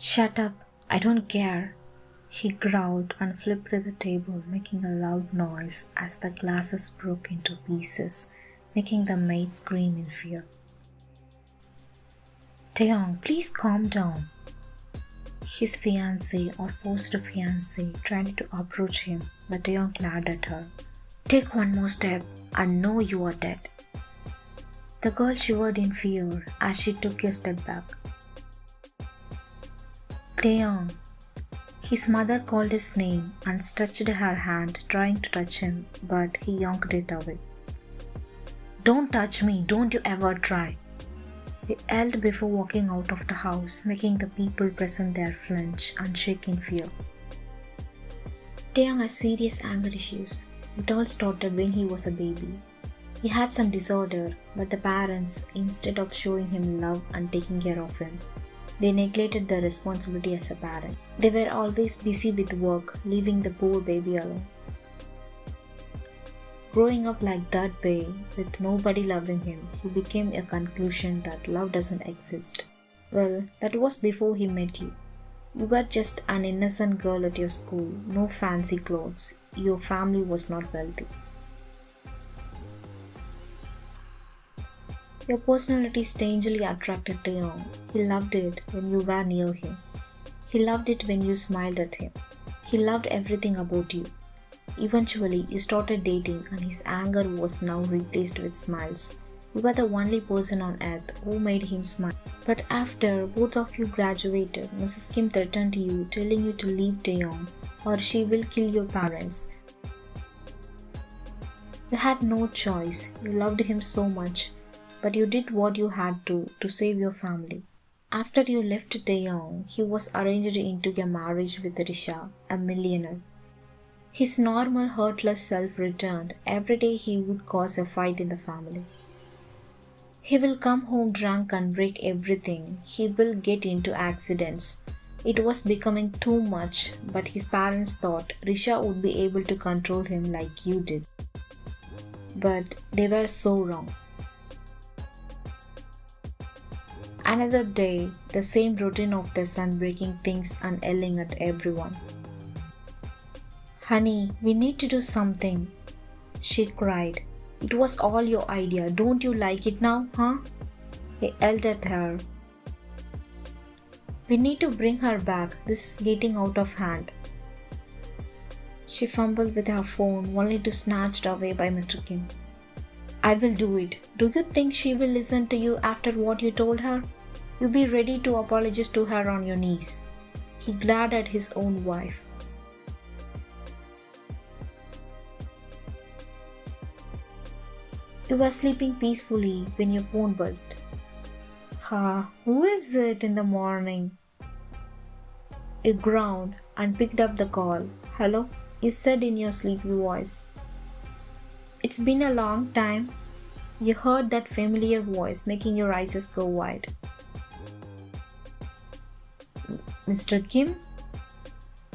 Shut up, I don't care. He growled and flipped the table, making a loud noise as the glasses broke into pieces, making the maid scream in fear. Taehyung, please calm down. His fiancée or forced fiancée tried to approach him, but Taehyung glared at her. Take one more step and know you are dead. The girl shivered in fear as she took a step back. Taehyung. His mother called his name and stretched her hand, trying to touch him, but he yanked it away. Don't touch me, don't you ever try. He yelled before walking out of the house, making the people present there flinch and shake in fear. Taehyung has serious anger issues. It all started when he was a baby. He had some disorder, but the parents, instead of showing him love and taking care of him, they neglected their responsibility as a parent. They were always busy with work, leaving the poor baby alone. Growing up like that way, with nobody loving him, he became a conclusion that love doesn't exist. Well, that was before he met you. You were just an innocent girl at your school, no fancy clothes. Your family was not wealthy. Your personality strangely attracted Taehyung. He loved it when you were near him. He loved it when you smiled at him. He loved everything about you. Eventually, you started dating and his anger was now replaced with smiles. You were the only person on earth who made him smile. But after both of you graduated, Mrs. Kim threatened you, telling you to leave Taehyung or she will kill your parents. You had no choice. You loved him so much. But you did what you had to save your family. After you left Taehyung, he was arranged into a marriage with Risha, a millionaire. His normal, hurtless self returned. Every day he would cause a fight in the family. He will come home drunk and break everything. He will get into accidents. It was becoming too much, but his parents thought Risha would be able to control him like you did. But they were so wrong. Another day, the same routine of the son breaking things and yelling at everyone. Honey, we need to do something, she cried. It was all your idea. Don't you like it now, huh? He yelled at her. We need to bring her back. This is getting out of hand. She fumbled with her phone, only to snatched away by Mr. Kim. I will do it. Do you think she will listen to you after what you told her? You be ready to apologize to her on your knees. He glared at his own wife. You were sleeping peacefully when your phone buzzed. Who is it in the morning? You groaned and picked up the call. Hello? You said in your sleepy voice. It's been a long time. You heard that familiar voice, making your eyes go wide. Mr. Kim?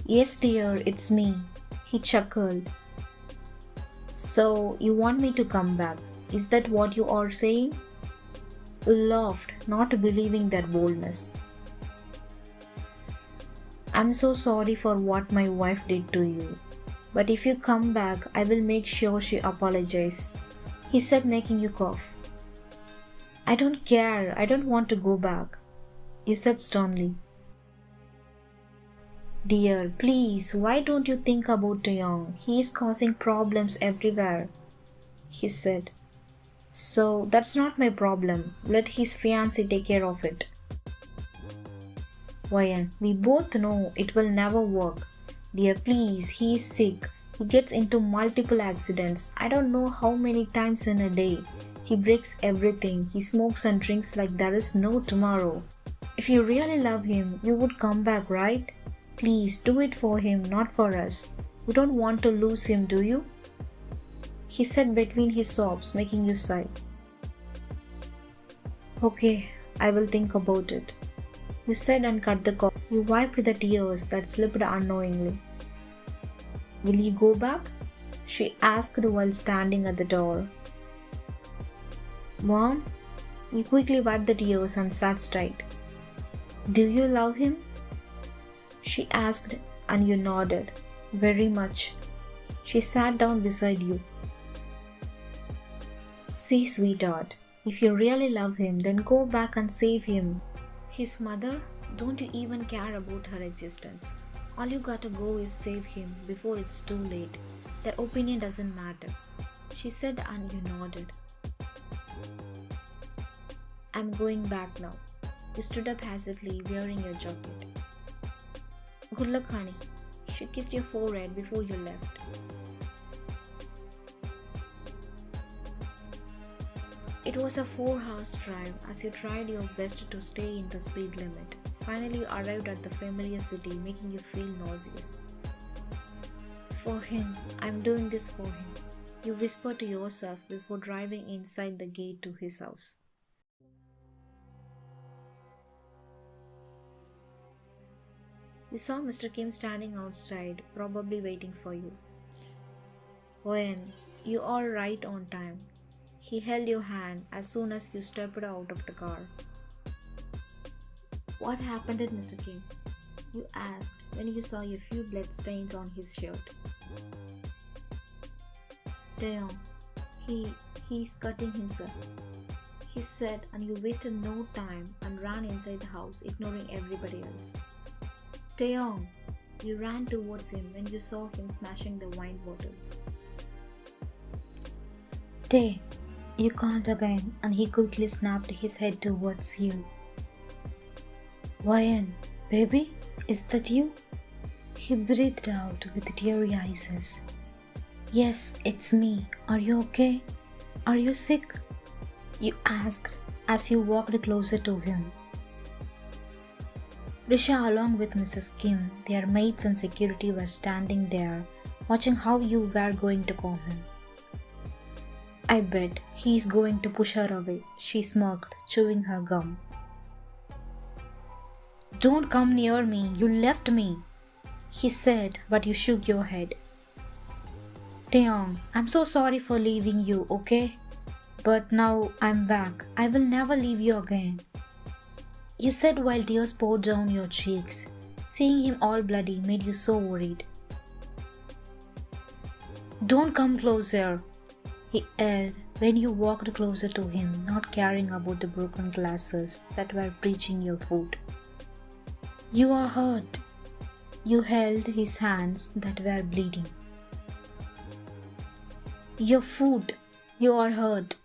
Yes, dear, it's me. He chuckled. So, you want me to come back? Is that what you are saying? You laughed, not believing their boldness. I'm so sorry for what my wife did to you. But if you come back, I will make sure she apologizes. He said, making you cough. I don't care. I don't want to go back. You said sternly. Dear, please, why don't you think about Taehyung? He is causing problems everywhere. He said. So, that's not my problem. Let his fiancée take care of it. Vayan, we both know it will never work. Dear, please, he is sick. He gets into multiple accidents. I don't know how many times in a day. He breaks everything. He smokes and drinks like there is no tomorrow. If you really love him, you would come back, right? Please do it for him, not for us. You don't want to lose him, do you? He said between his sobs, making you sigh. Okay, I will think about it. You said and cut the call. You wiped the tears that slipped unknowingly. Will you go back? She asked while standing at the door. Mom? You quickly wiped the tears and sat straight. Do you love him? she asked, and you nodded. Very much. She sat down beside you. See, sweetheart, if you really love him, then go back and save him. His mother? Don't you even care about her existence? All you gotta go is save him before it's too late. Their opinion doesn't matter. She said, and you nodded. I'm going back now. You stood up hastily, wearing your jacket. Good luck, honey. She kissed your forehead before you left. It was a 4-hour drive as you tried your best to stay in the speed limit. Finally, you arrived at the familiar city, making you feel nauseous. For him, I'm doing this for him, you whispered to yourself before driving inside the gate to his house. You saw Mr. Kim standing outside, probably waiting for you. When you are right on time, he held your hand as soon as you stepped out of the car. What happened to Mr. Kim? You asked when you saw a few blood stains on his shirt. Taehyung, he's cutting himself, he said, and you wasted no time and ran inside the house, ignoring everybody else. Taehyung, you ran towards him when you saw him smashing the wine bottles. Tae, you can't again, and he quickly snapped his head towards you. Wyan, baby, is that you? He breathed out with teary eyes. Yes, it's me. Are you okay? Are you sick? You asked as you walked closer to him. Risha, along with Mrs. Kim, their maids and security, were standing there, watching how you were going to call him. I bet he's going to push her away, she smirked, chewing her gum. Don't come near me, you left me, he said, but you shook your head. Taehyung, I'm so sorry for leaving you, okay? But now I'm back. I will never leave you again, you said while tears poured down your cheeks. Seeing him all bloody made you so worried. Don't come closer, he yelled when you walked closer to him, not caring about the broken glasses that were breaching your foot. You are hurt. You held his hands that were bleeding. Your foot. You are hurt.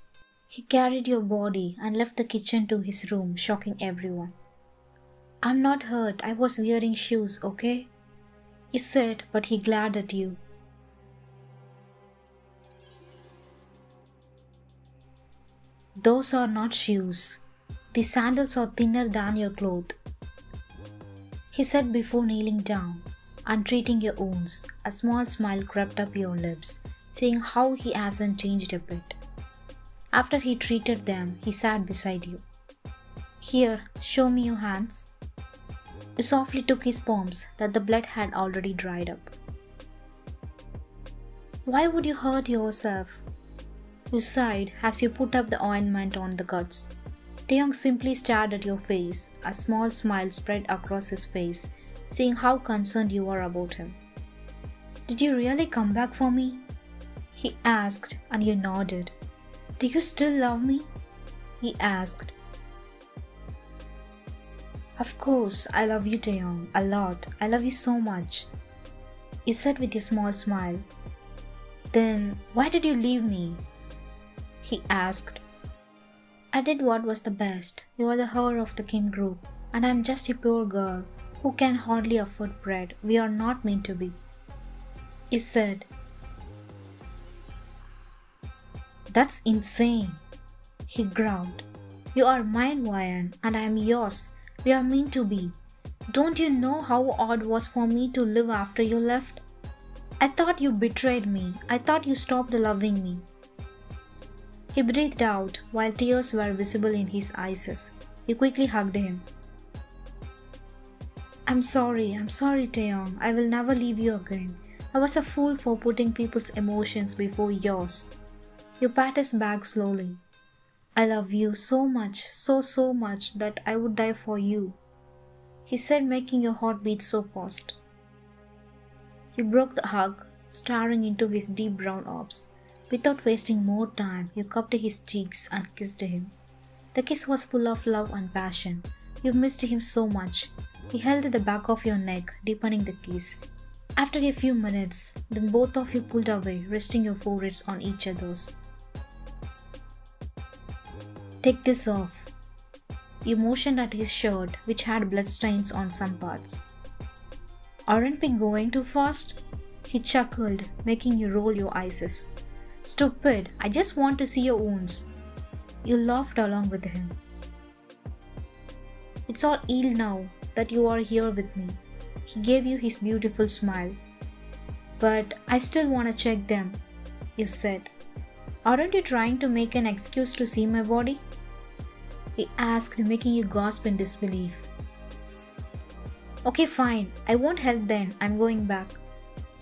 He carried your body and left the kitchen to his room, shocking everyone. I'm not hurt. I was wearing shoes, okay? You said, but he glared at you. Those are not shoes. The sandals are thinner than your clothes, he said before kneeling down and treating your wounds. A small smile crept up your lips, seeing how he hasn't changed a bit. After he treated them, he sat beside you. Here, show me your hands. You softly took his palms that the blood had already dried up. Why would you hurt yourself? You sighed as you put up the ointment on the cuts. Taehyung simply stared at your face. A small smile spread across his face, seeing how concerned you are about him. Did you really come back for me? He asked, and you nodded. Do you still love me? He asked. Of course, I love you, Taehyung, a lot. I love you so much, you said with your small smile. Then, why did you leave me? He asked. I did what was the best. You are the heir of the Kim group, and I'm just a poor girl who can hardly afford bread. We are not meant to be, you said. That's insane, he growled. You are mine, Wyan, and I am yours. We are meant to be. Don't you know how odd it was for me to live after you left? I thought you betrayed me. I thought you stopped loving me. He breathed out while tears were visible in his eyes. You quickly hugged him. I'm sorry, Taehyung. I will never leave you again. I was a fool for putting people's emotions before yours. You pat his back slowly. I love you so much, so much that I would die for you, he said, making your heart beat so fast. You broke the hug, staring into his deep brown orbs. Without wasting more time, you cupped his cheeks and kissed him. The kiss was full of love and passion. You missed him so much. He held at the back of your neck, deepening the kiss. After a few minutes, then both of you pulled away, resting your foreheads on each other's. Take this off. You motioned at his shirt, which had bloodstains on some parts. Aren't we going too fast? He chuckled, making you roll your eyes. Stupid, I just want to see your wounds. You laughed along with him. It's all healed now that you are here with me. He gave you his beautiful smile. But I still want to check them, you said. Aren't you trying to make an excuse to see my body? He asked, making you gasp in disbelief. Okay, fine. I won't help then. I'm going back.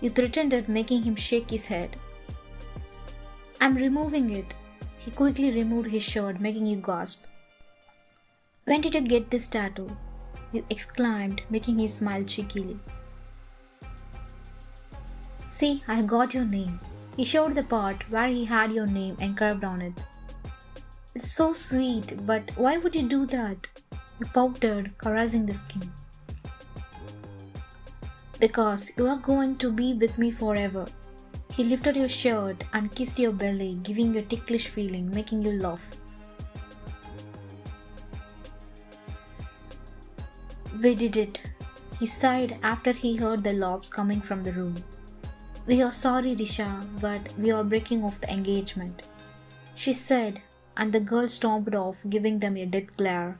You threatened it, making him shake his head. I'm removing it. He quickly removed his shirt, making you gasp. When did you get this tattoo? You exclaimed, making him smile cheekily. See, I got your name. He showed the part where he had your name engraved on it. It's so sweet, but why would you do that? You pouted, caressing the skin. Because you are going to be with me forever. He lifted your shirt and kissed your belly, giving you a ticklish feeling, making you laugh. We did it, he sighed after he heard the laughs coming from the room. We are sorry, Risha, but we are breaking off the engagement, she said, and the girl stomped off, giving them a death glare.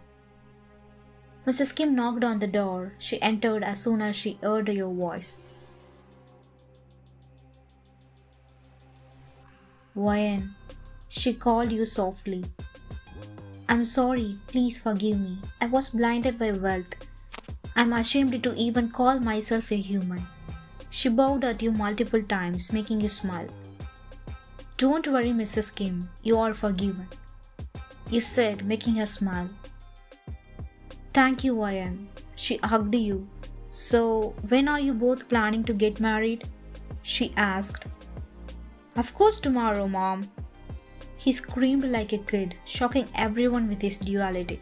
Mrs. Kim knocked on the door. She entered as soon as she heard your voice. Wayan, she called you softly. I'm sorry, please forgive me. I was blinded by wealth. I'm ashamed to even call myself a human. She bowed at you multiple times, making you smile. Don't worry, Mrs. Kim, you are forgiven, you said, making her smile. Thank you, Wayan. She hugged you. So, when are you both planning to get married? She asked. Of course tomorrow, Mom. He screamed like a kid, shocking everyone with his duality.